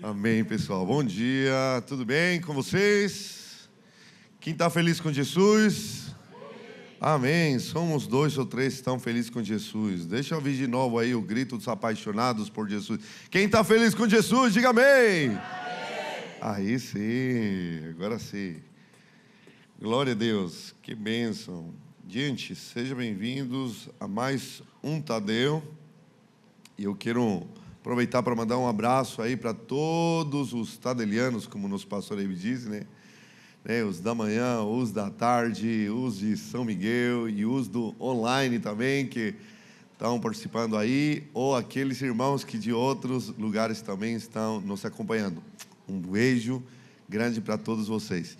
Amém, pessoal. Bom dia, tudo bem com vocês? Quem está feliz com Jesus? Amém. Somos 2 ou 3 que estão felizes com Jesus. Deixa eu ouvir de novo aí o grito dos apaixonados por Jesus. Quem está feliz com Jesus, diga amém. Amém. Aí sim, agora sim. Glória a Deus, que bênção. Gente, sejam bem-vindos a mais um Tadeu. E eu quero aproveitar para mandar um abraço aí para todos os tadelianos, como nosso pastor aí diz, né? Os da manhã, os da tarde, os de São Miguel e os do online também, que estão participando aí, ou aqueles irmãos que de outros lugares também estão nos acompanhando. Um beijo grande para todos vocês.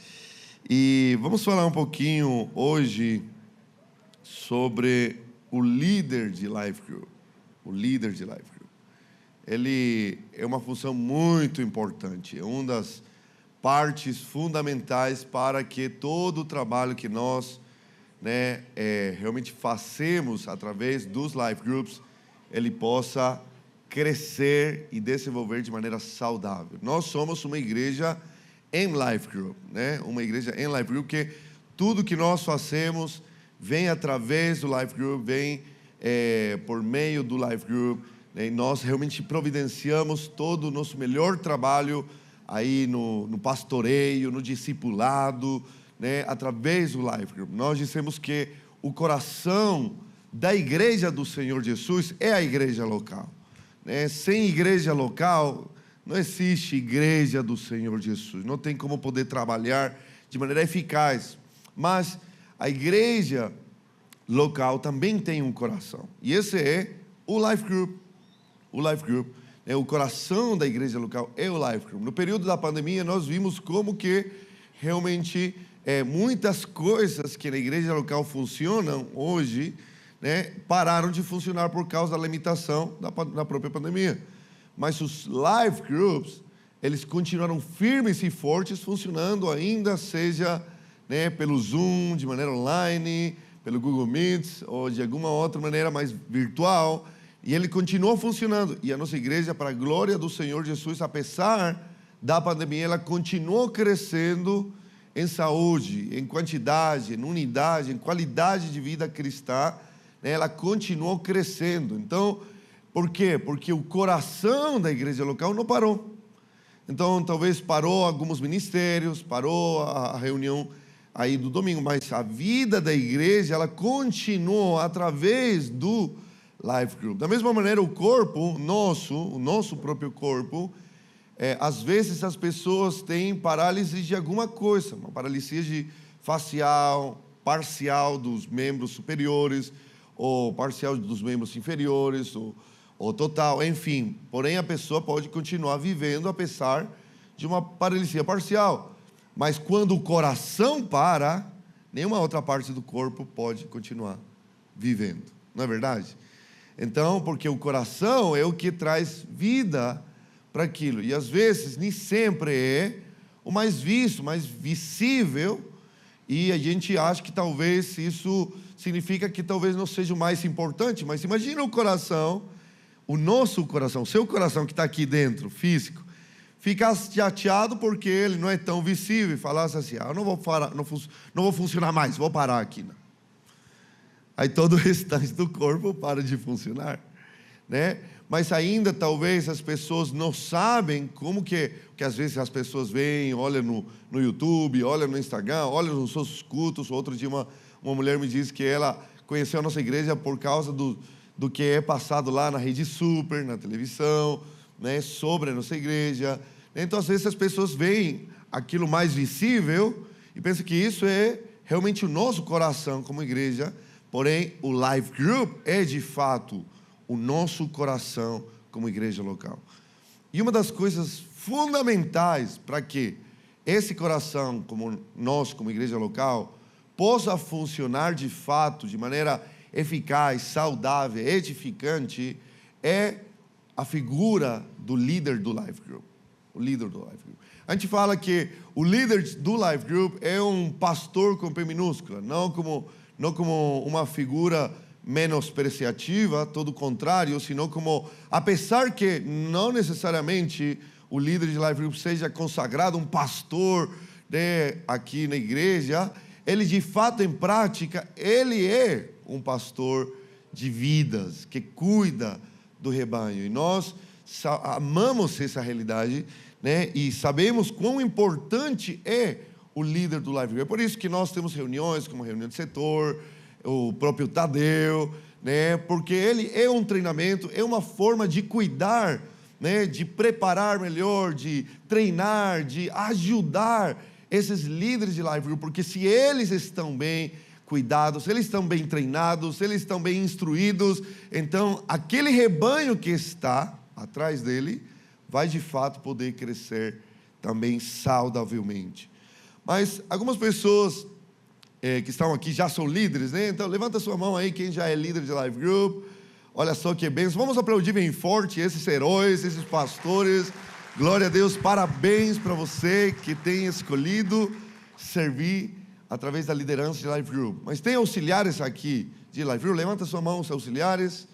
E vamos falar um pouquinho hoje sobre o líder de Life Group. O líder de Life Group. Ele é uma função muito importante, é uma das partes fundamentais para que todo o trabalho que nós realmente fazemos através dos Life Groups, ele possa crescer e desenvolver de maneira saudável. Nós somos uma igreja em Life Group, uma igreja em Life Group, que tudo que nós fazemos vem através do Life Group, vem por meio do Life Group, e nós realmente providenciamos todo o nosso melhor trabalho aí no pastoreio, no discipulado, através do Life Group. Nós dissemos que o coração da igreja do Senhor Jesus é a igreja local. Sem igreja local, não existe igreja do Senhor Jesus. Não tem como poder trabalhar de maneira eficaz. Mas a igreja local também tem um coração. E esse é o Life Group. O Life Group, o coração da igreja local é o Life Group. No período da pandemia, nós vimos como que realmente muitas coisas que na igreja local funcionam hoje, pararam de funcionar por causa da limitação da própria pandemia. Mas os Life Groups, eles continuaram firmes e fortes, funcionando ainda, seja pelo Zoom, de maneira online, pelo Google Meet, ou de alguma outra maneira mais virtual. E ele continuou funcionando. E a nossa igreja, para a glória do Senhor Jesus, apesar da pandemia, ela continuou crescendo em saúde, em quantidade, em unidade, em qualidade de vida cristã. Ela continuou crescendo. Então, por quê? Porque o coração da igreja local não parou. Então, talvez parou alguns ministérios, parou a reunião aí do domingo, mas a vida da igreja, ela continuou através do Life Group. Da mesma maneira, o corpo, o nosso próprio corpo, às vezes as pessoas têm parálise de alguma coisa, uma paralisia facial, parcial dos membros superiores, ou parcial dos membros inferiores, ou total, enfim. Porém, a pessoa pode continuar vivendo apesar de uma paralisia parcial. Mas quando o coração para, nenhuma outra parte do corpo pode continuar vivendo. Não é verdade? Então, porque o coração é o que traz vida para aquilo. E às vezes, nem sempre é o mais visto, mais visível. E a gente acha que talvez isso significa que talvez não seja o mais importante. Mas imagina o coração, o nosso coração, o seu coração que está aqui dentro, físico, ficar chateado porque ele não é tão visível e falasse assim, eu não vou funcionar mais, vou parar aqui. Não. Aí todo o restante do corpo para de funcionar, Mas ainda talvez as pessoas não sabem como que às vezes as pessoas vêm, olham no YouTube, olham no Instagram, olham nos seus cultos. Outro dia uma mulher me disse que ela conheceu a nossa igreja por causa do que é passado lá na Rede Super, na televisão, sobre a nossa igreja. Então às vezes as pessoas veem aquilo mais visível e pensam que isso é realmente o nosso coração como igreja. Porém, o Life Group é de fato o nosso coração como igreja local. E uma das coisas fundamentais para que esse coração, como nós, como igreja local, possa funcionar de fato, de maneira eficaz, saudável, edificante, é a figura do líder do Life Group. O líder do Life Group. A gente fala que o líder do Life Group é um pastor com P minúscula, não como uma figura menospreciativa, todo o contrário, senão como, apesar que não necessariamente o líder de Life Group seja consagrado, um pastor, né, aqui na igreja, ele de fato, em prática, ele é um pastor de vidas, que cuida do rebanho. E nós amamos essa realidade, né, e sabemos quão importante é o líder do Life Group. É por isso que nós temos reuniões, como reunião de setor, o próprio Tadeu, né, porque ele é um treinamento, é uma forma de cuidar, né, de preparar melhor, de treinar, de ajudar esses líderes de Life Group, porque se eles estão bem cuidados, se eles estão bem treinados, se eles estão bem instruídos, então aquele rebanho que está atrás dele vai de fato poder crescer também saudavelmente. Mas algumas pessoas que estão aqui já são líderes, né? Então levanta sua mão aí quem já é líder de Life Group. Olha só que bênção. Vamos aplaudir bem forte esses heróis, esses pastores. Glória a Deus, parabéns para você que tem escolhido servir através da liderança de Life Group. Mas tem auxiliares aqui de Life Group? Levanta sua mão, os auxiliares.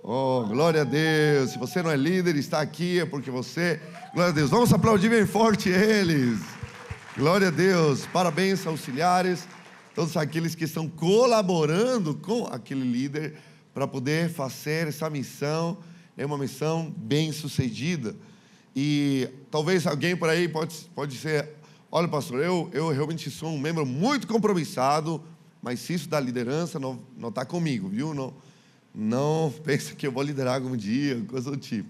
Oh, glória a Deus. Se você não é líder, está aqui, é porque você... Glória a Deus. Vamos aplaudir bem forte eles. Glória a Deus. Parabéns, auxiliares. Todos aqueles que estão colaborando com aquele líder para poder fazer essa missão. É uma missão bem sucedida. E talvez alguém por aí pode ser, olha pastor, eu realmente sou um membro muito compromissado, mas se isso da liderança não está comigo, viu? Não pensa que eu vou liderar algum dia, coisa do tipo.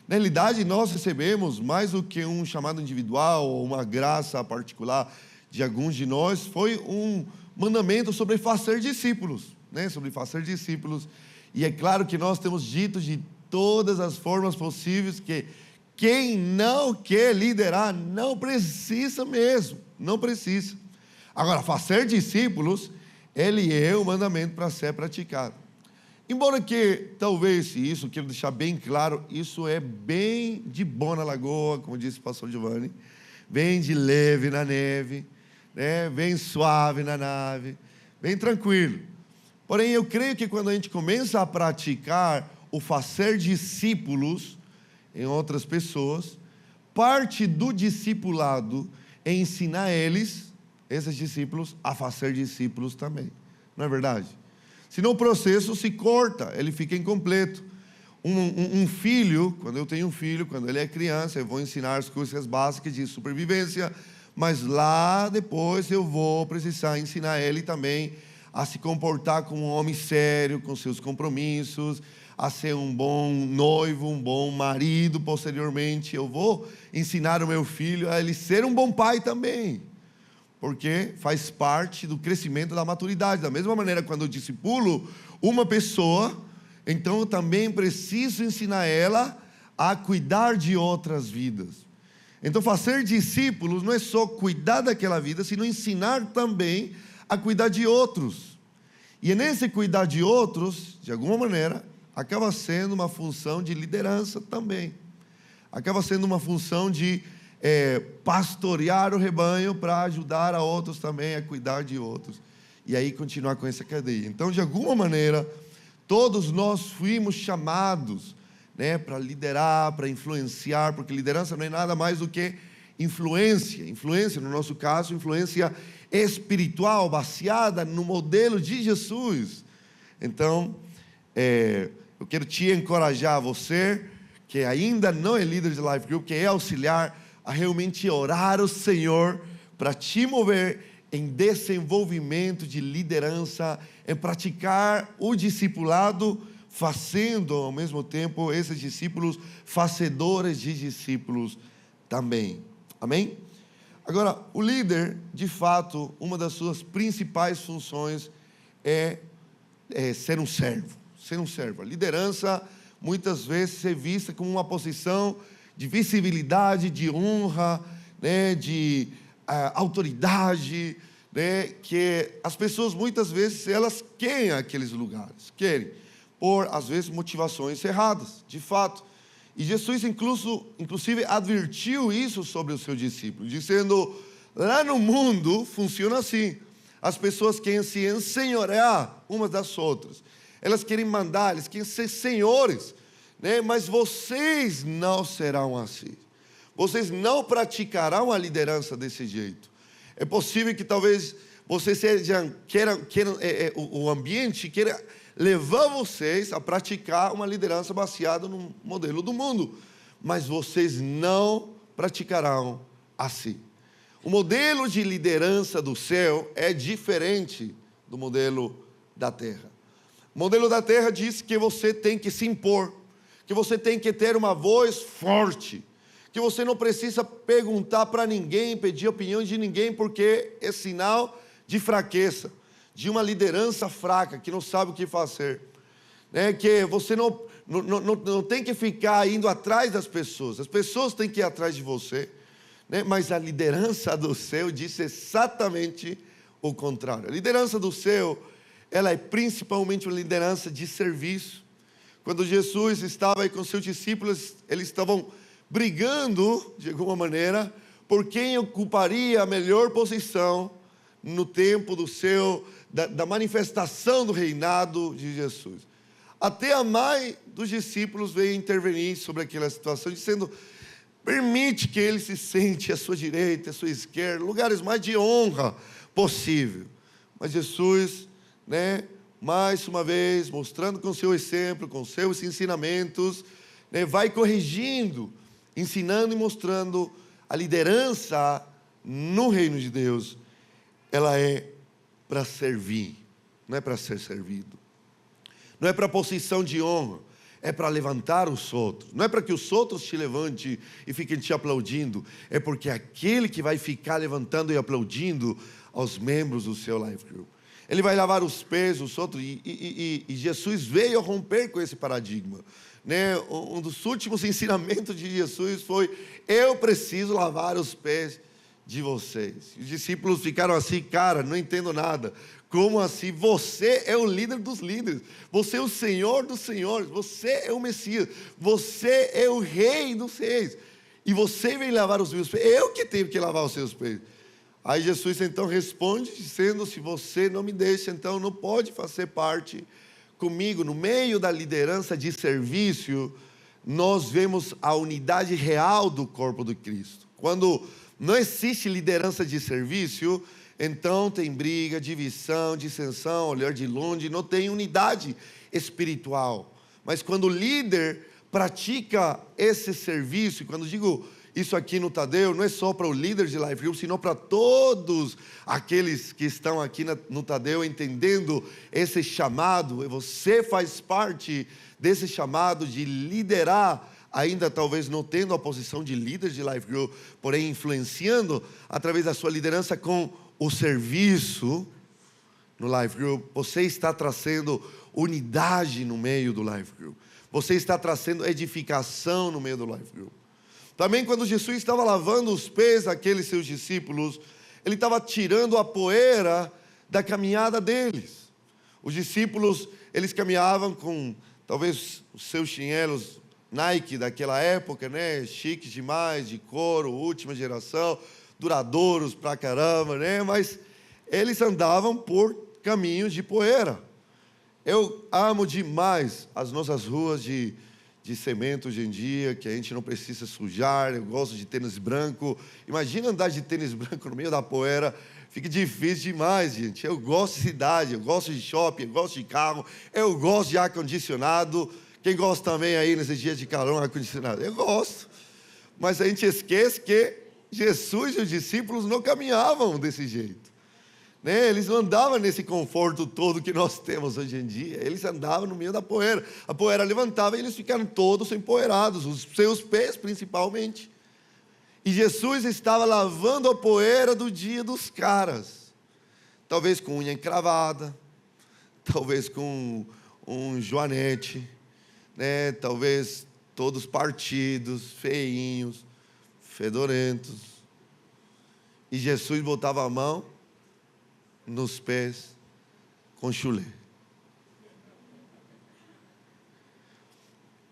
Na realidade, nós recebemos mais do que um chamado individual ou uma graça particular de alguns de nós, foi um mandamento sobre fazer discípulos, né? Sobre fazer discípulos. E é claro que nós temos dito de todas as formas possíveis que quem não quer liderar não precisa mesmo, não precisa. Agora, fazer discípulos, ele é um mandamento para ser praticado. Embora que, talvez, isso, quero deixar bem claro, isso é bem de boa na lagoa, como disse o pastor Giovanni, bem de leve na neve, né? Bem suave na nave, bem tranquilo. Porém, eu creio que quando a gente começa a praticar o fazer discípulos em outras pessoas, parte do discipulado é ensinar esses discípulos, a fazer discípulos também. Não é verdade? Senão o processo se corta, ele fica incompleto. Um filho, quando eu tenho um filho, quando ele é criança, eu vou ensinar as coisas básicas de sobrevivência, mas lá depois eu vou precisar ensinar ele também a se comportar como um homem sério, com seus compromissos, a ser um bom noivo, um bom marido. Posteriormente eu vou ensinar o meu filho a ele ser um bom pai também, porque faz parte do crescimento da maturidade. Da mesma maneira, quando eu discipulo uma pessoa, então eu também preciso ensinar ela a cuidar de outras vidas. Então fazer discípulos não é só cuidar daquela vida, sino ensinar também a cuidar de outros. E nesse cuidar de outros, de alguma maneira, acaba sendo uma função de liderança também. Acaba sendo uma função de pastorear o rebanho para ajudar a outros também a cuidar de outros. E aí continuar com essa cadeia. Então, de alguma maneira, todos nós fomos chamados, né, para liderar, para influenciar, porque liderança não é nada mais do que influência. Influência, no nosso caso, influência espiritual, baseada no modelo de Jesus. Então, eu quero te encorajar, você que ainda não é líder de Life Group, que é auxiliar, a realmente orar ao Senhor para te mover em desenvolvimento de liderança, em praticar o discipulado, fazendo ao mesmo tempo esses discípulos fazedores de discípulos também. Amém? Agora, o líder, de fato, uma das suas principais funções é ser um servo. Ser um servo. A liderança, muitas vezes, é vista como uma posição de visibilidade, de honra, né, de autoridade, né, que as pessoas, muitas vezes, elas querem aqueles lugares. Querem, por, às vezes, motivações erradas, de fato. E Jesus, inclusive, advertiu isso sobre os seus discípulos, dizendo, lá no mundo, funciona assim. As pessoas querem se ensenhorear umas das outras. Elas querem mandar, eles querem ser senhores, né? Mas vocês não serão assim. vocês não praticarão a liderança desse jeito. É possível que talvez vocês o ambiente queira levar vocês a praticar uma liderança baseada no modelo do mundo, mas vocês não praticarão assim. O modelo de liderança do céu é diferente do modelo da terra. O modelo da terra diz que você tem que se impor, que você tem que ter uma voz forte, que você não precisa perguntar para ninguém, pedir opinião de ninguém, porque é sinal de fraqueza, de uma liderança fraca, que não sabe o que fazer. Que você não tem que ficar indo atrás das pessoas, as pessoas têm que ir atrás de você. Mas a liderança do céu diz exatamente o contrário. A liderança do céu, ela é principalmente uma liderança de serviço. Quando Jesus estava aí com seus discípulos, eles estavam brigando, de alguma maneira, por quem ocuparia a melhor posição no tempo da manifestação do reinado de Jesus. Até a mãe dos discípulos veio intervenir sobre aquela situação, dizendo: permite que ele se sente à sua direita, à sua esquerda, lugares mais de honra possível. Mas Jesus, mais uma vez, mostrando com seu exemplo, com seus ensinamentos, vai corrigindo, ensinando e mostrando a liderança no reino de Deus. Ela é para servir, não é para ser servido. Não é para posição de honra, é para levantar os outros. Não é para que os outros te levantem e fiquem te aplaudindo, é porque aquele que vai ficar levantando e aplaudindo aos membros do seu life group. Ele vai lavar os pés dos outros, e Jesus veio romper com esse paradigma. Um dos últimos ensinamentos de Jesus foi: eu preciso lavar os pés de vocês. Os discípulos ficaram assim: cara, não entendo nada. Como assim? Você é o líder dos líderes, você é o Senhor dos senhores, você é o Messias, você é o Rei dos reis, e você vem lavar os meus pés? Eu que tenho que lavar os seus pés. Aí Jesus então responde dizendo: se você não me deixa, então não pode fazer parte comigo. No meio da liderança de serviço, nós vemos a unidade real do corpo de Cristo. Quando não existe liderança de serviço, então tem briga, divisão, dissensão, olhar de longe, não tem unidade espiritual. Mas quando o líder pratica esse serviço, e quando digo isso aqui no Tadeu, não é só para o líder de Life Group, senão para todos aqueles que estão aqui no Tadeu, entendendo esse chamado. Você faz parte desse chamado de liderar, ainda talvez não tendo a posição de líder de Life Group, porém influenciando através da sua liderança com o serviço no Life Group. Você está trazendo unidade no meio do Life Group. Você está trazendo edificação no meio do Life Group. Também quando Jesus estava lavando os pés daqueles seus discípulos, ele estava tirando a poeira da caminhada deles. Os discípulos, eles caminhavam com talvez os seus chinelos Nike daquela época, chiques demais, de couro, última geração, duradouros pra caramba, mas eles andavam por caminhos de poeira. Eu amo demais as nossas ruas de cimento hoje em dia, que a gente não precisa sujar. Eu gosto de tênis branco. Imagina andar de tênis branco no meio da poeira, fica difícil demais, gente. Eu gosto de cidade, eu gosto de shopping, eu gosto de carro, eu gosto de ar-condicionado. Quem gosta também aí nesses dias de calor, ar-condicionado? Eu gosto. Mas a gente esquece que Jesus e os discípulos não caminhavam desse jeito. Eles não andavam nesse conforto todo que nós temos hoje em dia. Eles andavam no meio da poeira. A poeira levantava e eles ficaram todos empoeirados, os seus pés principalmente. E Jesus estava lavando a poeira do dia dos caras. Talvez com unha encravada, talvez com um joanete, talvez todos partidos, feinhos, fedorentos. E Jesus botava a mão nos pés com chulé.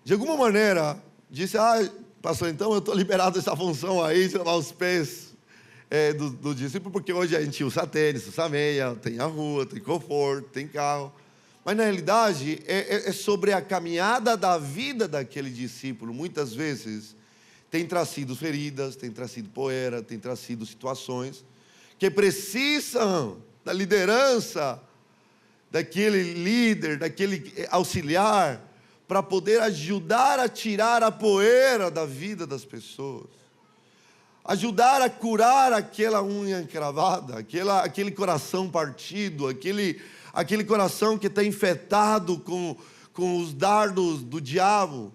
De alguma maneira, disse: pastor, então eu estou liberado dessa função aí, de lavar os pés do discípulo, porque hoje a gente usa tênis, usa meia, tem a rua, tem conforto, tem carro. Mas na realidade é sobre a caminhada da vida daquele discípulo. Muitas vezes tem trazido feridas, tem trazido poeira, tem trazido situações que precisam da liderança, daquele líder, daquele auxiliar, para poder ajudar a tirar a poeira da vida das pessoas. Ajudar a curar aquela unha encravada, aquele coração partido, aquele coração que está infectado com os dardos do diabo,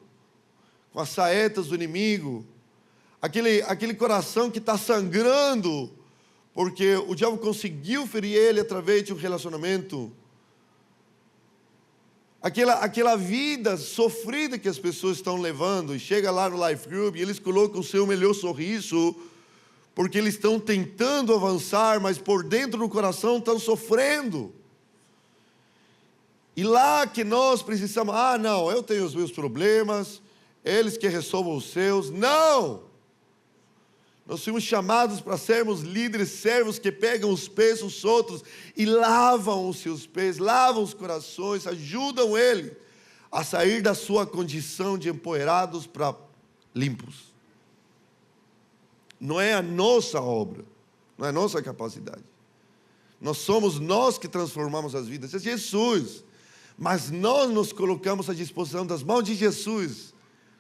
com as saetas do inimigo, aquele coração que está sangrando, porque o diabo conseguiu ferir ele através de um relacionamento. Aquela vida sofrida que as pessoas estão levando, e chega lá no Life Group e eles colocam o seu melhor sorriso, porque eles estão tentando avançar, mas por dentro do coração estão sofrendo. E lá que nós precisamos, não, eu tenho os meus problemas, eles que resolvam os seus. Não! Nós somos chamados para sermos líderes, servos que pegam os pés dos outros e lavam os seus pés, lavam os corações, ajudam ele a sair da sua condição de empoeirados para limpos. Não é a nossa obra, não é a nossa capacidade. Somos nós que transformamos as vidas, é Jesus. Mas nós nos colocamos à disposição das mãos de Jesus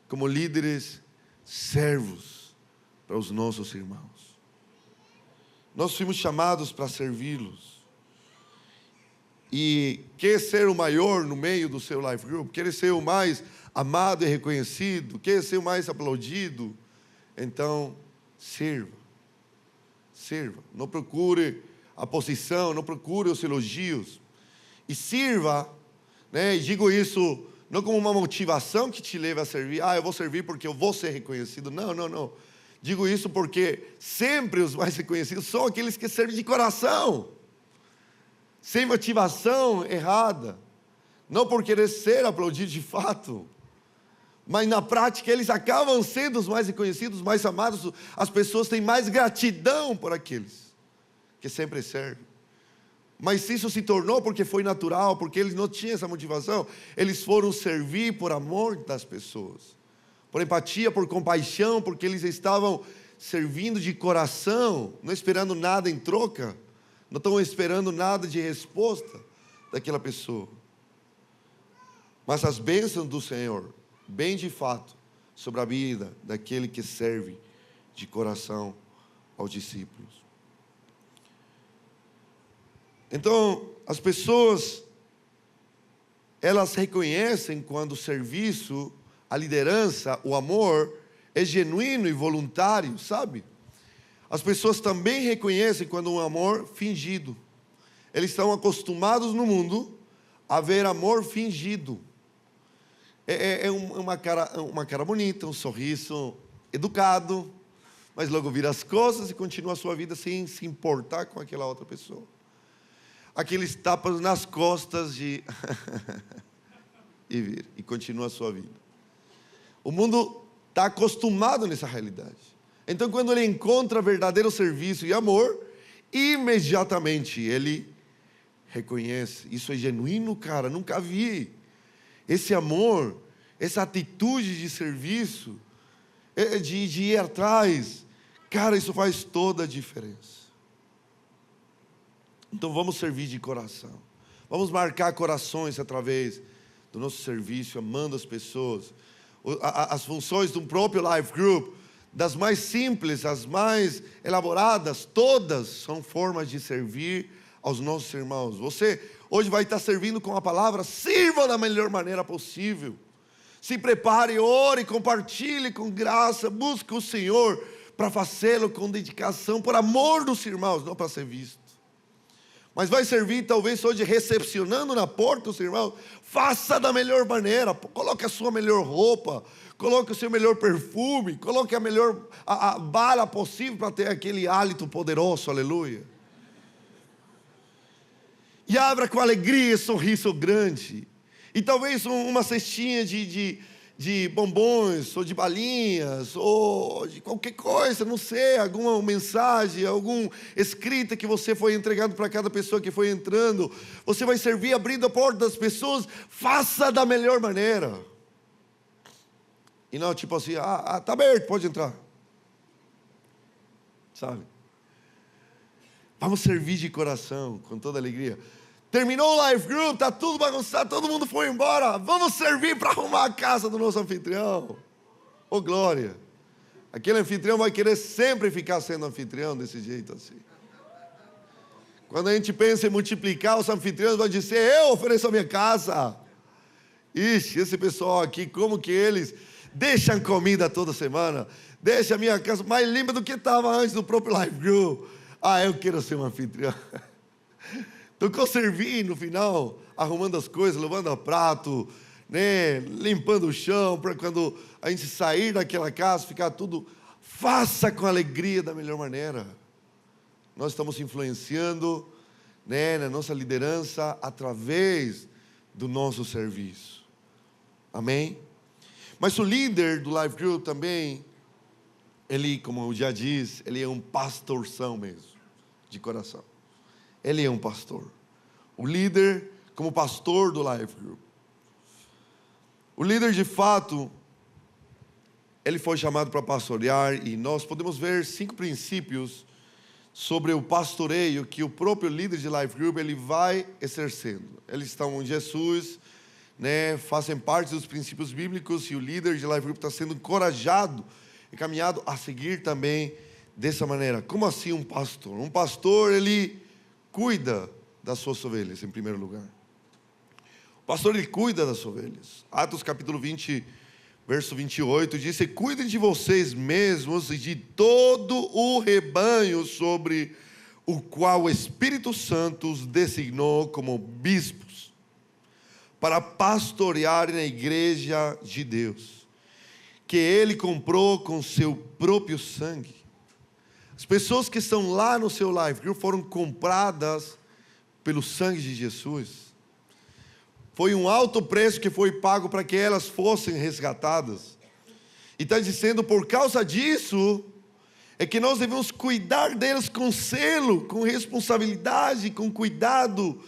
como líderes, servos para os nossos irmãos. Nós fomos chamados para servi-los. E quer ser o maior no meio do seu life group, quer ser o mais amado e reconhecido, quer ser o mais aplaudido, então sirva. Não procure a posição, não procure os elogios. E sirva, e digo isso não como uma motivação que te leve a servir. Eu vou servir porque eu vou ser reconhecido. Não. Digo isso porque sempre os mais reconhecidos são aqueles que servem de coração, sem motivação errada, não por querer ser aplaudido de fato, mas na prática eles acabam sendo os mais reconhecidos, os mais amados. As pessoas têm mais gratidão por aqueles que sempre servem. Mas isso se tornou porque foi natural, porque eles não tinham essa motivação. Eles foram servir por amor das pessoas, por empatia, por compaixão, porque eles estavam servindo de coração, não esperando nada em troca, não estão esperando nada de resposta daquela pessoa. Mas as bênçãos do Senhor, bem de fato, sobre a vida daquele que serve de coração aos discípulos. Então, as pessoas, elas reconhecem quando o serviço, a liderança, o amor é genuíno e voluntário, sabe? As pessoas também reconhecem quando um amor fingido. Eles estão acostumados no mundo a ver amor fingido. Uma cara bonita, um sorriso educado, mas logo vira as costas e continua a sua vida sem se importar com aquela outra pessoa. Aqueles tapas nas costas e continua a sua vida. O mundo está acostumado nessa realidade. Então, quando ele encontra verdadeiro serviço e amor, imediatamente ele reconhece: isso é genuíno, cara, nunca vi. Esse amor, essa atitude de serviço, de ir atrás, cara, isso faz toda a diferença. Então vamos servir de coração. Vamos marcar corações através do nosso serviço, amando as pessoas. As funções de um próprio Life Group, das mais simples às mais elaboradas, todas são formas de servir aos nossos irmãos. Você hoje vai estar servindo com a palavra, sirva da melhor maneira possível. Se prepare, ore, compartilhe com graça, busque o Senhor para fazê-lo com dedicação, por amor dos irmãos, não para ser visto. Mas vai servir talvez hoje recepcionando na porta os irmãos. Faça da melhor maneira, coloque a sua melhor roupa, coloque o seu melhor perfume, coloque a melhor a bala possível para ter aquele hálito poderoso, aleluia. E abra com alegria e sorriso grande. E talvez uma cestinha de bombons, ou de balinhas, ou de qualquer coisa, não sei, alguma mensagem, alguma escrita que você foi entregando para cada pessoa que foi entrando. Você vai servir abrindo a porta das pessoas. Faça da melhor maneira. E não tipo assim, tá aberto, pode entrar. Sabe? Vamos servir de coração, com toda alegria. Terminou o Life Group, está tudo bagunçado, todo mundo foi embora. Vamos servir para arrumar a casa do nosso anfitrião. Oh, glória. Aquele anfitrião vai querer sempre ficar sendo anfitrião desse jeito assim. Quando a gente pensa em multiplicar, os anfitriões vão dizer, eu ofereço a minha casa. Ixi, esse pessoal aqui, como que eles deixam comida toda semana, deixam a minha casa mais limpa do que estava antes do próprio Life Group. Eu quero ser um anfitrião. Estou servindo no final, arrumando as coisas, lavando o prato, né, limpando o chão, para quando a gente sair daquela casa, ficar tudo, faça com alegria da melhor maneira. Nós estamos influenciando, né, na nossa liderança através do nosso serviço. Amém? Mas o líder do Life Group também, ele, como eu já disse, ele é um pastorzão mesmo, de coração. Ele é um pastor. O líder, como pastor do Life Group. O líder, de fato, ele foi chamado para pastorear, e nós podemos ver 5 princípios sobre o pastoreio que o próprio líder de Life Group ele vai exercendo. Eles estão em Jesus, né, fazem parte dos princípios bíblicos, e o líder de Life Group está sendo encorajado e caminhado a seguir também dessa maneira. Como assim um pastor? Um pastor, ele cuida das suas ovelhas, em primeiro lugar. O pastor, ele cuida das ovelhas. Atos capítulo 20, verso 28, diz, cuidem de vocês mesmos e de todo o rebanho sobre o qual o Espírito Santo os designou como bispos, para pastorearem a igreja de Deus, que Ele comprou com seu próprio sangue. As pessoas que estão lá no seu Life Group foram compradas pelo sangue de Jesus. Foi um alto preço que foi pago para que elas fossem resgatadas. E está dizendo, por causa disso, é que nós devemos cuidar delas com zelo, com responsabilidade, com cuidado.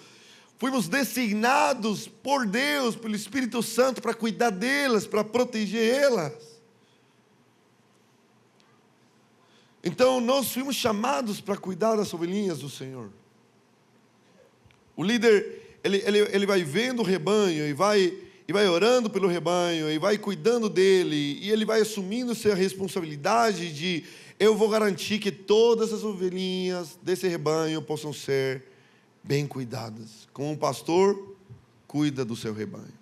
Fomos designados por Deus, pelo Espírito Santo, para cuidar delas, para proteger elas. Então, nós fomos chamados para cuidar das ovelhinhas do Senhor. O líder, ele vai vendo o rebanho, e vai orando pelo rebanho, e vai cuidando dele, e ele vai assumindo essa responsabilidade de, eu vou garantir que todas as ovelhinhas desse rebanho possam ser bem cuidadas. Como um pastor cuida do seu rebanho.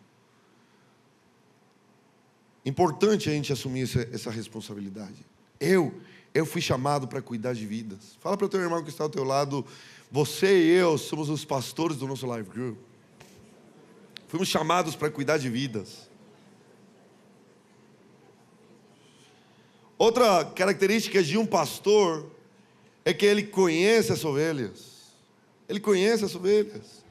Importante a gente assumir essa responsabilidade. Eu fui chamado para cuidar de vidas. Fala para o teu irmão que está ao teu lado, você e eu somos os pastores do nosso Life Group. Fomos chamados para cuidar de vidas. Outra característica de um pastor é que ele conhece as ovelhas. Ele conhece as ovelhas.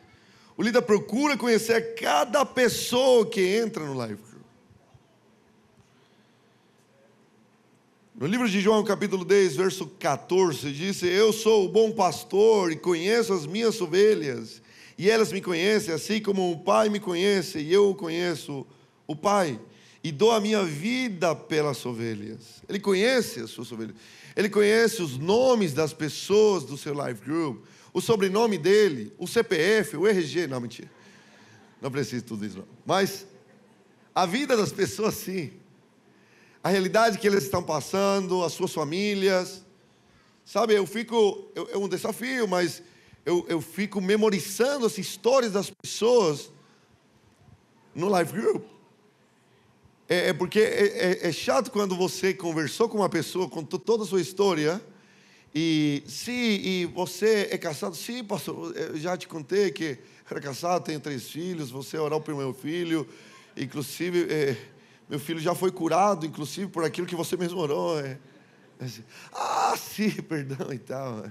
O líder procura conhecer cada pessoa que entra no Life Group. No livro de João, capítulo 10, verso 14, diz, eu sou o bom pastor e conheço as minhas ovelhas, e elas me conhecem, assim como o Pai me conhece, e eu conheço o Pai, e dou a minha vida pelas ovelhas. Ele conhece as suas ovelhas, ele conhece os nomes das pessoas do seu Life Group, o sobrenome dele, o CPF, o RG, não, mentira, não preciso de tudo isso não. Mas a vida das pessoas sim, a realidade que eles estão passando, as suas famílias, sabe, é um desafio, mas eu fico memorizando as histórias das pessoas no Life Group. Porque é chato quando você conversou com uma pessoa, contou toda a sua história, e você é casado? Sim, pastor, eu já te contei que era casado, tenho 3 filhos, você orou pelo meu filho, inclusive... meu filho já foi curado, inclusive, por aquilo que você mesmo orou. Sim, perdão e tal.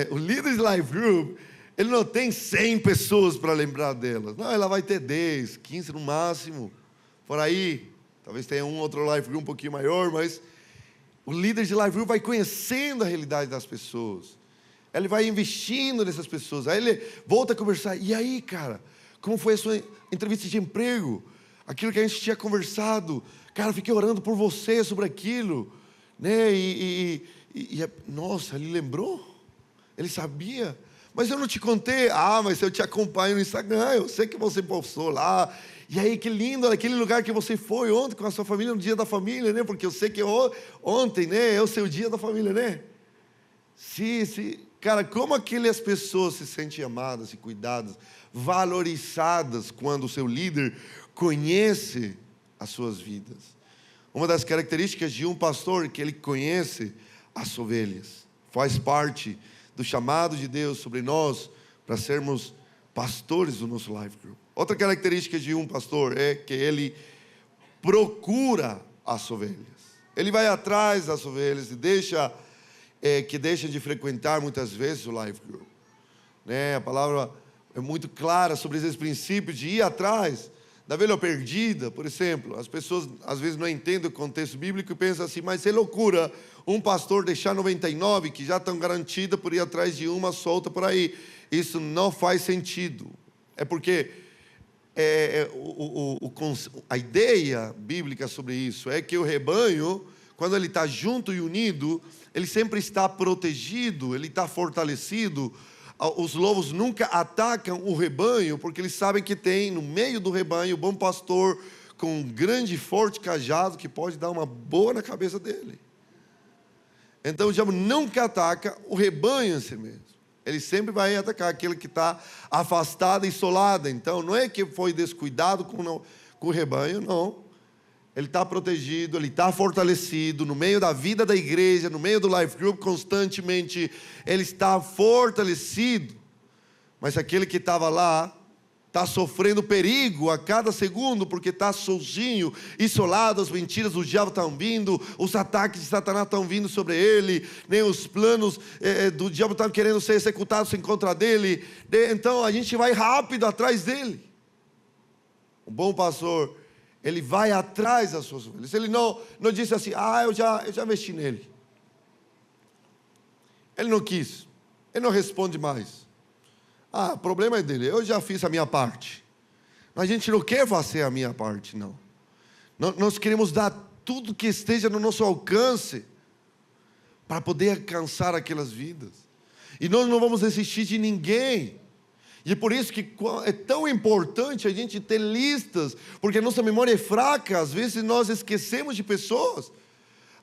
O líder de Life Group, ele não tem 100 pessoas para lembrar delas. Não, ela vai ter 10, 15 no máximo. Por aí, talvez tenha um outro Life Group um pouquinho maior, mas o líder de Life Group vai conhecendo a realidade das pessoas. Ele vai investindo nessas pessoas. Aí ele volta a conversar. E aí, cara, como foi a sua entrevista de emprego? aquilo que a gente tinha conversado. Cara, fiquei orando por você sobre aquilo, né? Nossa, ele lembrou? Ele sabia? Mas eu não te contei. Mas eu te acompanho no Instagram, eu sei que você postou lá. E aí, que lindo, aquele lugar que você foi ontem com a sua família, no dia da família, né? Porque eu sei que ontem, né, é o seu dia da família, né? Sim, sim. Cara, como aquelas pessoas se sentem amadas e cuidadas, valorizadas, quando o seu líder conhece as suas vidas. Uma das características de um pastor é que ele conhece as ovelhas. Faz parte do chamado de Deus sobre nós para sermos pastores do nosso Life Group. Outra característica de um pastor é que ele procura as ovelhas. Ele vai atrás das ovelhas e deixa de frequentar muitas vezes o Life Group. Né? A palavra é muito clara sobre esse princípio de ir atrás da ovelha perdida. Por exemplo, as pessoas às vezes não entendem o contexto bíblico e pensam assim, mas é loucura um pastor deixar 99 que já estão garantidas por ir atrás de uma solta por aí. Isso não faz sentido. É porque a ideia bíblica sobre isso é que o rebanho, quando ele está junto e unido, ele sempre está protegido, ele está fortalecido. Os lobos nunca atacam o rebanho, porque eles sabem que tem no meio do rebanho o bom pastor com um grande e forte cajado que pode dar uma boa na cabeça dele. Então o diabo nunca ataca o rebanho em si mesmo. Ele sempre vai atacar aquele que está afastado e isolado. Então não é que foi descuidado com o rebanho, não. Ele está protegido, ele está fortalecido no meio da vida da igreja, no meio do Life Group, constantemente ele está fortalecido. Mas aquele que estava lá está sofrendo perigo a cada segundo, porque está sozinho, isolado. As mentiras do diabo estão vindo, os ataques de Satanás estão vindo sobre ele, nem os planos do diabo estão querendo ser executados em contra dele. Então a gente vai rápido atrás dele. Um bom pastor, ele vai atrás das suas ovelhas. Ele não disse assim, eu já mexi nele. Ele não quis, ele não responde mais. O problema é dele, eu já fiz a minha parte. Mas a gente não quer fazer a minha parte, não. Nós queremos dar tudo que esteja no nosso alcance para poder alcançar aquelas vidas. E nós não vamos desistir de ninguém. E é por isso que é tão importante a gente ter listas, porque a nossa memória é fraca, às vezes nós esquecemos de pessoas.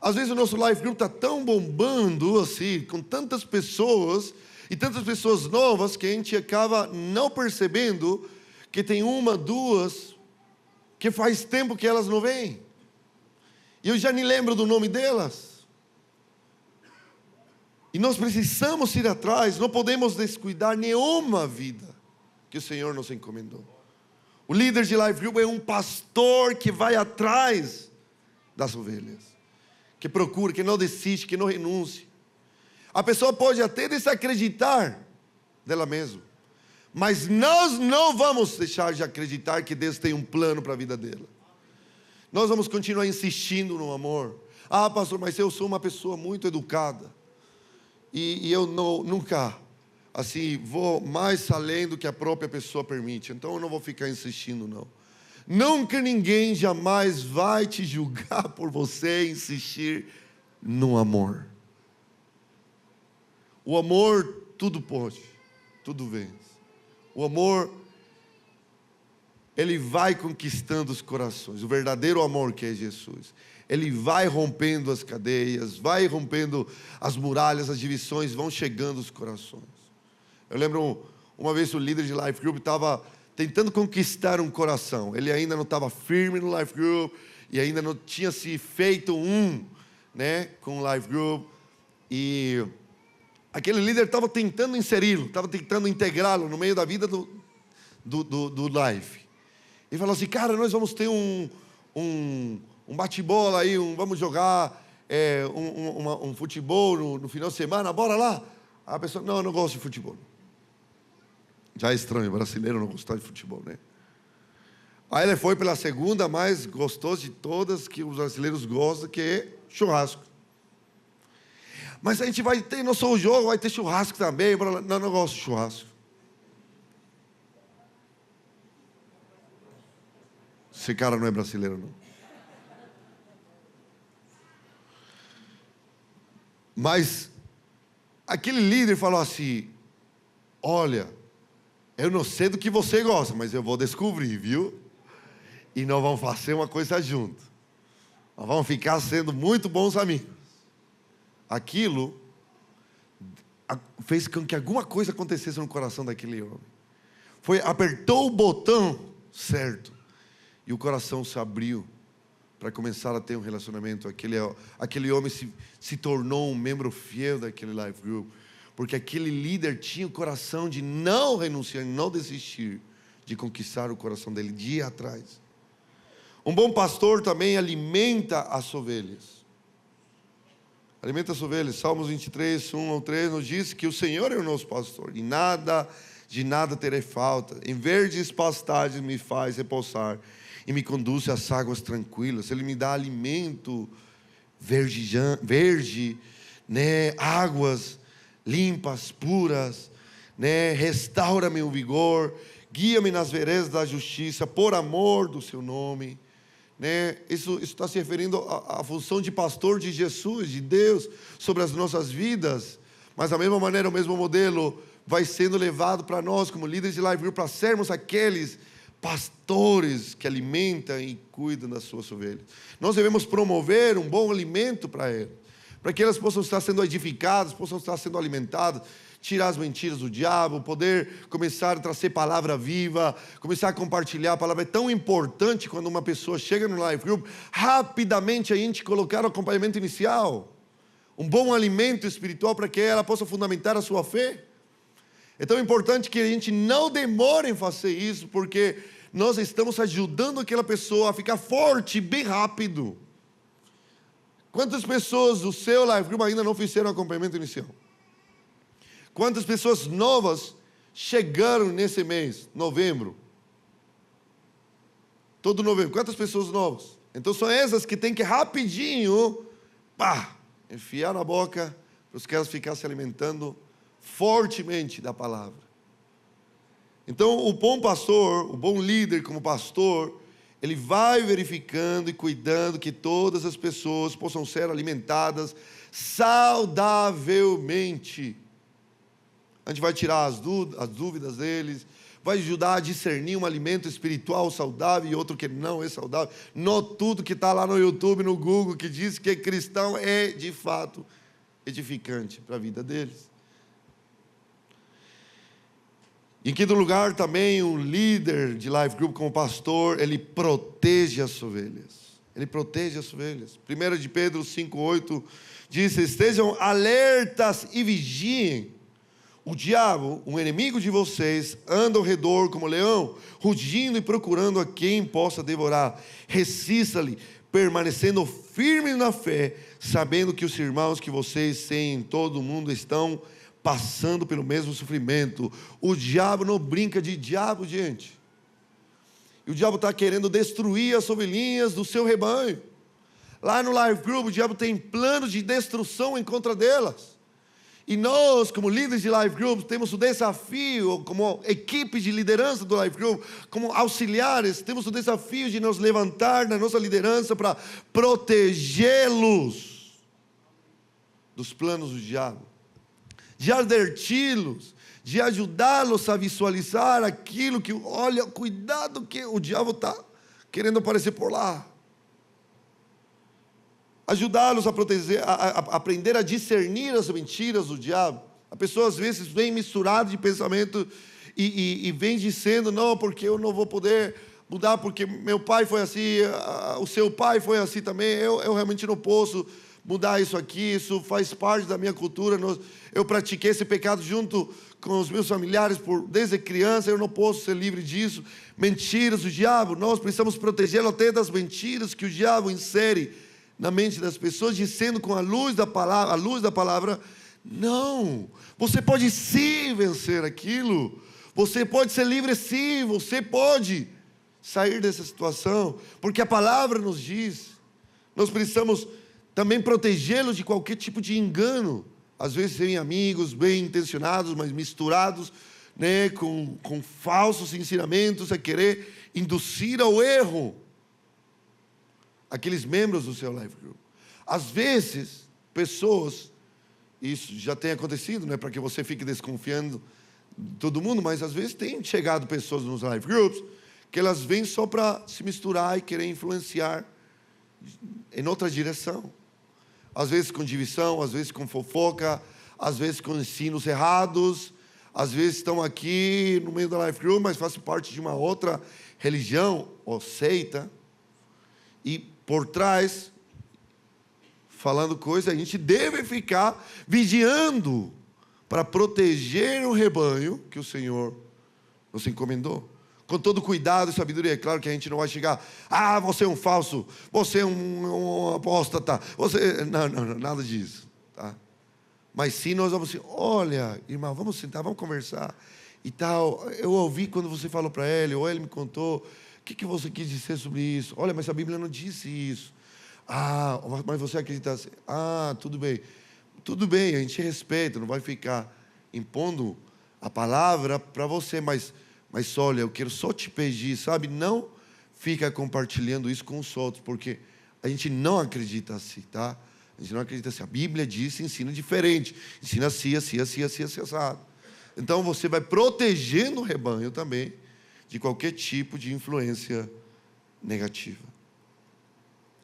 Às vezes o nosso Life Group está tão bombando, assim, com tantas pessoas, e tantas pessoas novas, que a gente acaba não percebendo que tem uma, duas, que faz tempo que elas não vêm. E eu já nem lembro do nome delas. E nós precisamos ir atrás, não podemos descuidar nenhuma vida que o Senhor nos encomendou. O líder de Life Group é um pastor que vai atrás das ovelhas, que procura, que não desiste, que não renuncia. A pessoa pode até desacreditar dela mesma, mas nós não vamos deixar de acreditar que Deus tem um plano para a vida dela. Nós vamos continuar insistindo no amor. Pastor, mas eu sou uma pessoa muito educada. E eu nunca, assim, vou mais além do que a própria pessoa permite. Então eu não vou ficar insistindo, não. Nunca ninguém jamais vai te julgar por você insistir no amor. O amor tudo pode, tudo vence. O amor, ele vai conquistando os corações. O verdadeiro amor que é Jesus. Ele vai rompendo as cadeias, vai rompendo as muralhas, as divisões, vão chegando os corações. Eu lembro uma vez o líder de Life Group estava tentando conquistar um coração. Ele ainda não estava firme no Life Group e ainda não tinha se feito com o Life Group. E aquele líder estava tentando inseri-lo, estava tentando integrá-lo no meio da vida do Life. E falou assim, cara, nós vamos ter um bate-bola aí, vamos jogar um futebol no final de semana, bora lá. A pessoa, não, eu não gosto de futebol. Já é estranho, brasileiro não gostar de futebol, né? Aí ele foi pela segunda mais gostosa de todas, que os brasileiros gostam, que é churrasco. Mas a gente vai ter, não só o jogo, vai ter churrasco também. Não, não gosto de churrasco. Esse cara não é brasileiro, não. Mas aquele líder falou assim: olha, eu não sei do que você gosta, mas eu vou descobrir, viu? E nós vamos fazer uma coisa junto. Nós vamos ficar sendo muito bons amigos. Aquilo fez com que alguma coisa acontecesse no coração daquele homem. Apertou o botão certo. E o coração se abriu para começar a ter um relacionamento. Aquele homem se tornou um membro fiel daquele life group. Porque aquele líder tinha o coração de não renunciar, não desistir de conquistar o coração dele, de ir atrás. Um bom pastor também alimenta as ovelhas. Alimenta as ovelhas. Salmos 23, 1 ao 3 nos diz que o Senhor é o nosso pastor e de nada terei falta. Em verdes pastagens me faz repousar e me conduz às águas tranquilas. Ele me dá alimento verde, né? Águas limpas, puras, né? Restaura-me o vigor, guia-me nas veredas da justiça, por amor do seu nome. Né? Isso está se referindo à função de pastor de Jesus, de Deus, sobre as nossas vidas. Mas da mesma maneira, o mesmo modelo vai sendo levado para nós, como líderes de life group, para sermos aqueles pastores que alimentam e cuidam das suas ovelhas. Nós devemos promover um bom alimento para elas, para que elas possam estar sendo edificadas, possam estar sendo alimentadas, tirar as mentiras do diabo, poder começar a trazer palavra viva, começar a compartilhar a palavra. É tão importante quando uma pessoa chega no life group, rapidamente a gente colocar o acompanhamento inicial, um bom alimento espiritual para que ela possa fundamentar a sua fé. É tão importante que a gente não demore em fazer isso, porque nós estamos ajudando aquela pessoa a ficar forte bem rápido. Quantas pessoas do seu life group ainda não fizeram acompanhamento inicial? Quantas pessoas novas chegaram nesse mês, novembro? Todo novembro. Quantas pessoas novas? Então são essas que tem que rapidinho, enfiar na boca, para os caras ficarem se alimentando fortemente da palavra. Então o bom pastor, o bom líder como pastor, ele vai verificando e cuidando que todas as pessoas possam ser alimentadas saudavelmente. A gente vai tirar as dúvidas deles, vai ajudar a discernir um alimento espiritual saudável e outro que não é saudável. Não tudo que está lá no YouTube, no Google, que diz que é cristão é de fato edificante para a vida deles. Em quinto lugar, também um líder de life group como pastor, ele protege as ovelhas. Ele protege as ovelhas. 1 de Pedro 5,8 diz: estejam alertas e vigiem. O diabo, um inimigo de vocês, anda ao redor como leão, rugindo e procurando a quem possa devorar. Resista-lhe, permanecendo firme na fé, sabendo que os irmãos que vocês têm em todo o mundo estão passando pelo mesmo sofrimento. O diabo não brinca de diabo, gente. E o diabo está querendo destruir as ovelhinhas do seu rebanho. Lá no life group, o diabo tem planos de destruição em contra delas. E nós, como líderes de life group, temos o desafio, como equipe de liderança do life group, como auxiliares, temos o desafio de nos levantar na nossa liderança para protegê-los dos planos do diabo, de adverti-los, de ajudá-los a visualizar aquilo que, olha, cuidado que o diabo está querendo aparecer por lá. Ajudá-los a proteger, a aprender a discernir as mentiras do diabo. A pessoa às vezes vem misturada de pensamento e vem dizendo: não, porque eu não vou poder mudar, porque meu pai foi assim, o seu pai foi assim também, eu realmente não posso mudar isso aqui, isso faz parte da minha cultura, eu pratiquei esse pecado junto com os meus familiares desde criança, eu não posso ser livre disso. Mentiras do diabo, nós precisamos protegê-lo até das mentiras que o diabo insere na mente das pessoas, dizendo com a luz da palavra, não, você pode sim vencer aquilo, você pode ser livre sim, você pode sair dessa situação, porque a palavra nos diz. Nós precisamos também protegê-los de qualquer tipo de engano. Às vezes vêm amigos bem intencionados, mas misturados, né, com falsos ensinamentos, a querer induzir ao erro. aqueles membros do seu life group. Às vezes, pessoas, isso já tem acontecido, não é para que você fique desconfiando de todo mundo, mas às vezes tem chegado pessoas nos life groups que elas vêm só para se misturar e querer influenciar em outra direção. Às vezes com divisão, às vezes com fofoca, às vezes com ensinos errados, às vezes estão aqui no meio da life group, mas fazem parte de uma outra religião ou seita, e por trás, falando coisas, a gente deve ficar vigiando para proteger o rebanho que o Senhor nos encomendou. Com todo cuidado e sabedoria. É claro que a gente não vai chegar, você é um falso, você é um apóstata, você... Não, nada disso. Tá? Mas sim, nós vamos assim, olha, irmão, vamos sentar, vamos conversar e tal. Eu ouvi quando você falou para ele, ou ele me contou, o que você quis dizer sobre isso? Olha, mas a Bíblia não disse isso. Mas você acredita assim? Tudo bem. Tudo bem, a gente respeita, não vai ficar impondo a palavra para você, mas olha, eu quero só te pedir, sabe? Não fica compartilhando isso com os outros, porque a gente não acredita assim, tá? A gente não acredita assim. A Bíblia diz, ensina diferente. Ensina assim, assado. Então você vai protegendo o rebanho também de qualquer tipo de influência negativa.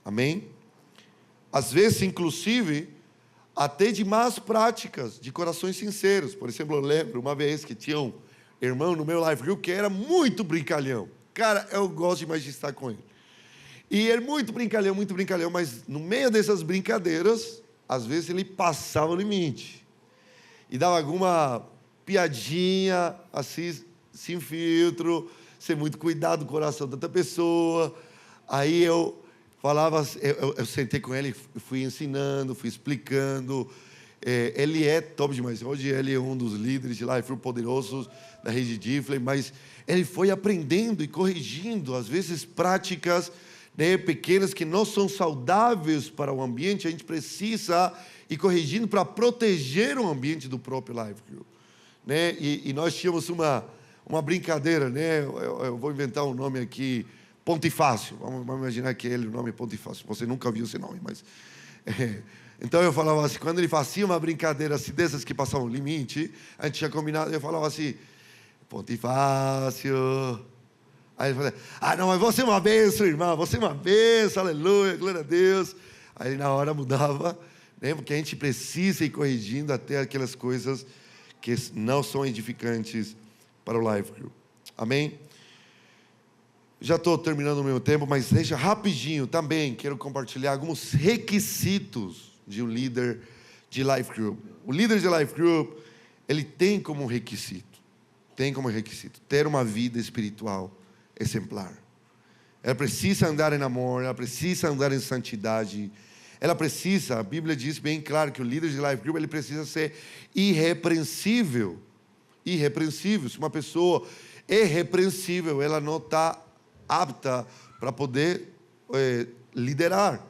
Amém? Às vezes, inclusive, até de más práticas, de corações sinceros. Por exemplo, eu lembro uma vez que tinha um irmão no meu life group que era muito brincalhão. Cara, eu gosto demais de estar com ele. E ele muito brincalhão, mas no meio dessas brincadeiras, às vezes ele passava o limite. E dava alguma piadinha, assim, sem filtro, sem muito cuidado do coração da outra pessoa. Aí eu falava, eu sentei com ele, fui ensinando, fui explicando. Ele é top demais. Hoje ele é um dos líderes de life group poderosos da rede Diffley, mas ele foi aprendendo e corrigindo, às vezes, práticas, né, pequenas que não são saudáveis para o ambiente. A gente precisa ir corrigindo para proteger o ambiente do próprio life group, né? E nós tínhamos uma brincadeira, né? Eu vou inventar um nome aqui, Pontifácio. Vamos imaginar que ele, o nome é Pontifácio. Você nunca viu esse nome, mas... Então eu falava assim, quando ele fazia uma brincadeira assim, dessas que passavam o limite, a gente tinha combinado, eu falava assim, Pontifácio. Aí ele falava, não, mas você é uma bênção, irmão, você é uma bênção, aleluia, glória a Deus. Aí na hora mudava, né, porque a gente precisa ir corrigindo até aquelas coisas que não são edificantes para o life group. Amém? Já estou terminando o meu tempo, mas deixa rapidinho também, quero compartilhar alguns requisitos de um líder de life group. O líder de life group, ele tem como requisito ter uma vida espiritual exemplar. Ela precisa andar em amor, ela precisa andar em santidade, a Bíblia diz bem claro que o líder de life group, ele precisa ser irrepreensível. Se uma pessoa é irrepreensível, ela não está apta para poder liderar.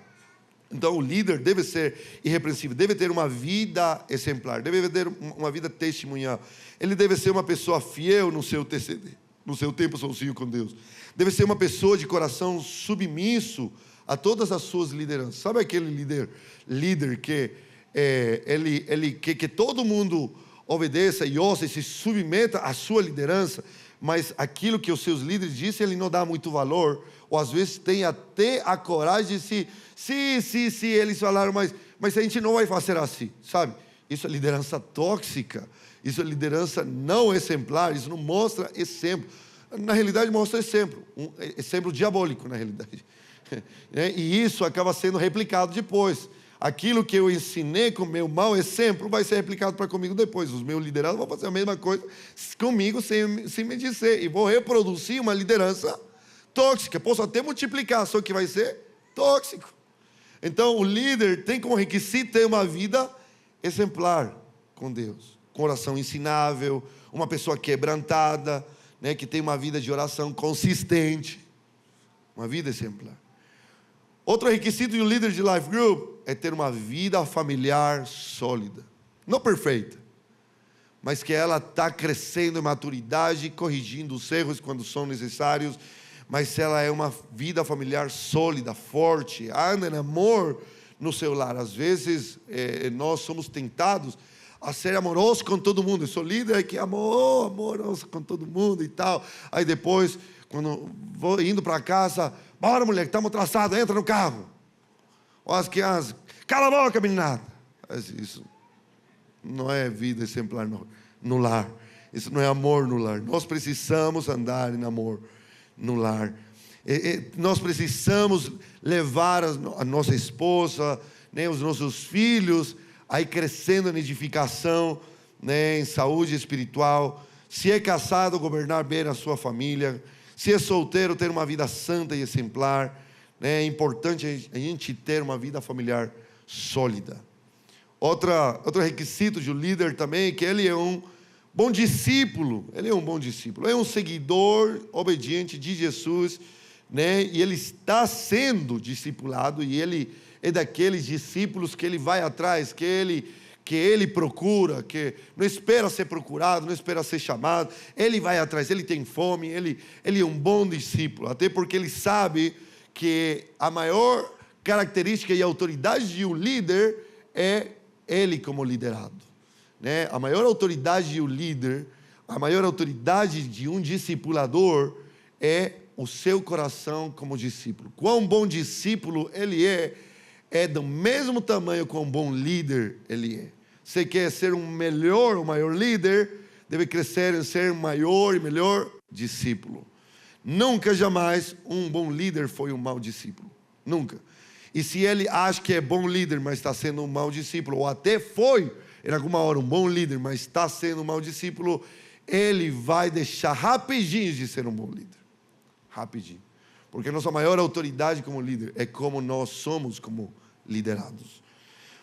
Então o líder deve ser irrepreensível, deve ter uma vida exemplar, deve ter uma vida testemunhal. Ele deve ser uma pessoa fiel no seu TCD, no seu tempo sozinho com Deus. Deve ser uma pessoa de coração submisso a todas as suas lideranças. Sabe aquele líder que ele quer que todo mundo obedeça e ouça e se submeta à sua liderança, mas aquilo que os seus líderes dizem, ele não dá muito valor, ou às vezes tem até a coragem de se eles falaram, mas a gente não vai fazer assim, sabe? Isso é liderança tóxica, isso é liderança não exemplar, isso não mostra exemplo. Na realidade mostra exemplo, um exemplo diabólico na realidade. E isso acaba sendo replicado depois. Aquilo que eu ensinei com meu mau exemplo vai ser replicado para comigo depois. Os meus liderados vão fazer a mesma coisa comigo sem me dizer. E vou reproduzir uma liderança tóxica. Posso até multiplicar, só que vai ser tóxico. Então o líder tem como requisito ter uma vida exemplar com Deus. Coração ensinável, uma pessoa quebrantada, né, que tem uma vida de oração consistente. Uma vida exemplar. Outro requisito de um líder de life group é ter uma vida familiar sólida. Não perfeita, mas que ela está crescendo em maturidade, corrigindo os erros quando são necessários, mas se ela é uma vida familiar sólida, forte, anda em amor no seu lar. Às vezes nós somos tentados a ser amorosos com todo mundo. Eu sou líder que amoroso com todo mundo e tal. Aí depois, quando vou indo para casa, bora mulher, que estamos atrasados, entra no carro. Ou as crianças, cala a boca meninada. Isso não é vida exemplar no lar. Isso não é amor no lar. Nós precisamos andar em amor no lar. Nós precisamos levar a nossa esposa, né, os nossos filhos, aí crescendo em edificação, né, em saúde espiritual. Se é casado, governar bem a sua família. Se é solteiro, ter uma vida santa e exemplar. Né? É importante a gente ter uma vida familiar sólida. Outro requisito de um líder também é que ele é um bom discípulo. Ele é um bom discípulo. É um seguidor obediente de Jesus, né? E ele está sendo discipulado, e ele é daqueles discípulos que ele vai atrás, que ele procura, que não espera ser procurado, não espera ser chamado. Ele vai atrás, ele tem fome, ele é um bom discípulo, até porque ele sabe que a maior característica e autoridade de um líder é ele como liderado, né? A maior autoridade de um líder, a maior autoridade de um discipulador é o seu coração como discípulo. Quão bom discípulo ele é do mesmo tamanho quão bom líder ele é. Você quer ser um maior líder, deve crescer em ser um maior e melhor discípulo. Nunca, jamais, um bom líder foi um mau discípulo. Nunca. E se ele acha que é bom líder, mas está sendo um mau discípulo, ou até foi, em alguma hora, um bom líder, mas está sendo um mau discípulo, ele vai deixar rapidinho de ser um bom líder. Rapidinho. Porque a nossa maior autoridade como líder é como nós somos como liderados.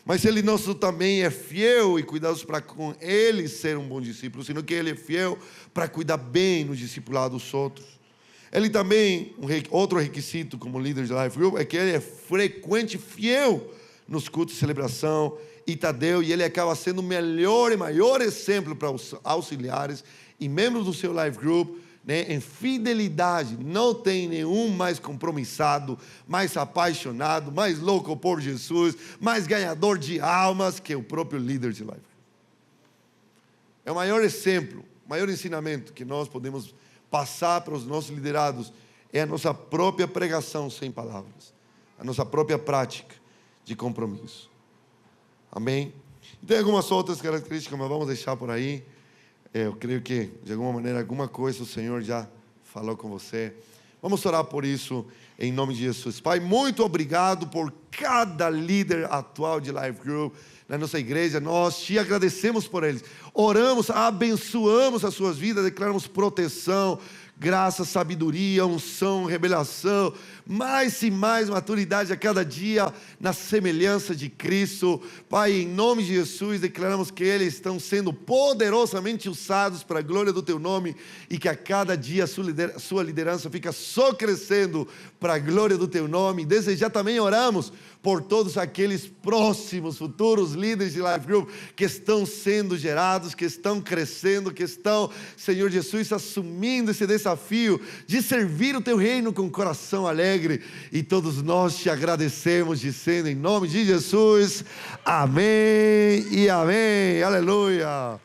Mas ele nosso também é fiel e cuidadoso para com ele ser um bom discípulo, sino que ele é fiel para cuidar bem no discipulado dos outros. Ele também, outro requisito como líder de Life Group, é que ele é frequente e fiel nos cultos de celebração e Tadeu, e ele acaba sendo o melhor e maior exemplo para os auxiliares e membros do seu Life Group, né, em fidelidade. Não tem nenhum mais compromissado, mais apaixonado, mais louco por Jesus, mais ganhador de almas que o próprio líder de Life Group. É o maior exemplo, o maior ensinamento que nós podemos passar para os nossos liderados é a nossa própria pregação sem palavras, a nossa própria prática de compromisso. Amém? E tem algumas outras características, mas vamos deixar por aí. Eu creio que, de alguma maneira, alguma coisa o Senhor já falou com você. Vamos orar por isso, em nome de Jesus. Pai, muito obrigado por cada líder atual de Life Group na nossa igreja. Nós te agradecemos por eles. Oramos, abençoamos as suas vidas, declaramos proteção, graça, sabedoria, unção, revelação, mais e mais maturidade a cada dia na semelhança de Cristo. Pai, em nome de Jesus, declaramos que eles estão sendo poderosamente usados para a glória do Teu nome e que a cada dia a sua liderança fica só crescendo para a glória do Teu nome. Desde já também oramos por todos aqueles próximos, futuros líderes de Life Group que estão sendo gerados, que estão crescendo, que estão, Senhor Jesus, assumindo esse desafio de servir o Teu reino com coração alegre. E todos nós te agradecemos, dizendo em nome de Jesus, amém e amém, aleluia.